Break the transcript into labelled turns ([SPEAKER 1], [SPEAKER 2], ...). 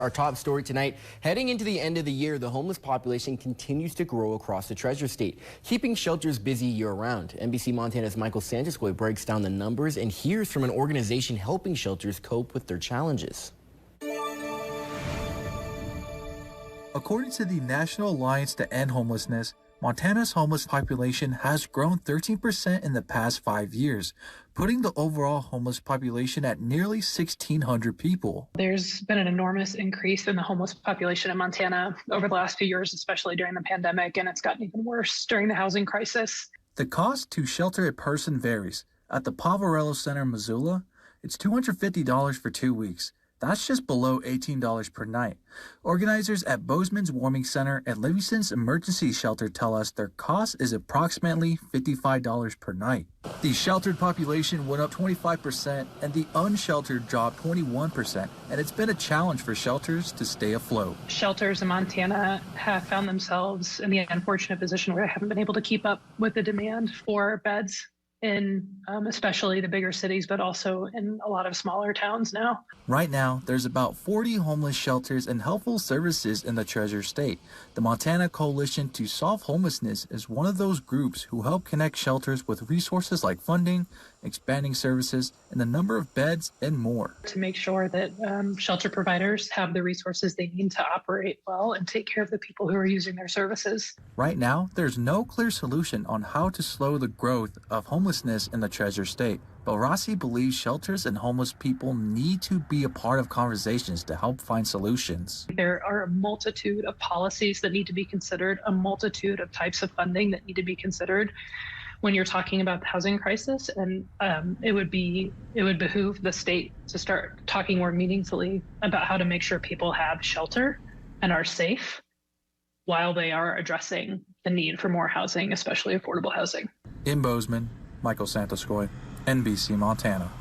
[SPEAKER 1] Our top story tonight, heading into the end of the year, the homeless population continues to grow across the Treasure State, keeping shelters busy year-round. NBC Montana's Michael Santaskoy breaks down the numbers and hears from an organization helping shelters cope with their challenges.
[SPEAKER 2] According to the National Alliance to End Homelessness, Montana's homeless population has grown 13% in the past 5 years, putting the overall homeless population at nearly 1,600 people.
[SPEAKER 3] There's been an enormous increase in the homeless population in Montana over the last few years, especially during the pandemic, and it's gotten even worse during the housing crisis.
[SPEAKER 2] The cost to shelter a person varies. At the Poverello Center in Missoula, it's $250 for 2 weeks. That's just below $18 per night. Organizers at Bozeman's Warming Center and Livingston's Emergency Shelter tell us their cost is approximately $55 per night. The sheltered population went up 25% and the unsheltered dropped 21%, and it's been a challenge for shelters to stay afloat.
[SPEAKER 3] Shelters in Montana have found themselves in the unfortunate position where they haven't been able to keep up with the demand for beds in especially the bigger cities, but also in a lot of smaller towns now.
[SPEAKER 2] Right now, there's about 40 homeless shelters and helpful services in the Treasure State. The Montana Coalition to Solve Homelessness is one of those groups who help connect shelters with resources like funding, expanding services, and the number of beds and more.
[SPEAKER 3] To make sure that shelter providers have the resources they need to operate well and take care of the people who are using their services.
[SPEAKER 2] Right now, there's no clear solution on how to slow the growth of homelessness in the Treasure State, but Rossi believes shelters and homeless people need to be a part of conversations to help find solutions.
[SPEAKER 3] There are a multitude of policies that need to be considered, a multitude of types of funding that need to be considered when you're talking about the housing crisis, and it would behoove the state to start talking more meaningfully about how to make sure people have shelter and are safe while they are addressing the need for more housing, especially affordable housing.
[SPEAKER 2] In Bozeman, Michael Santaskoy, NBC Montana.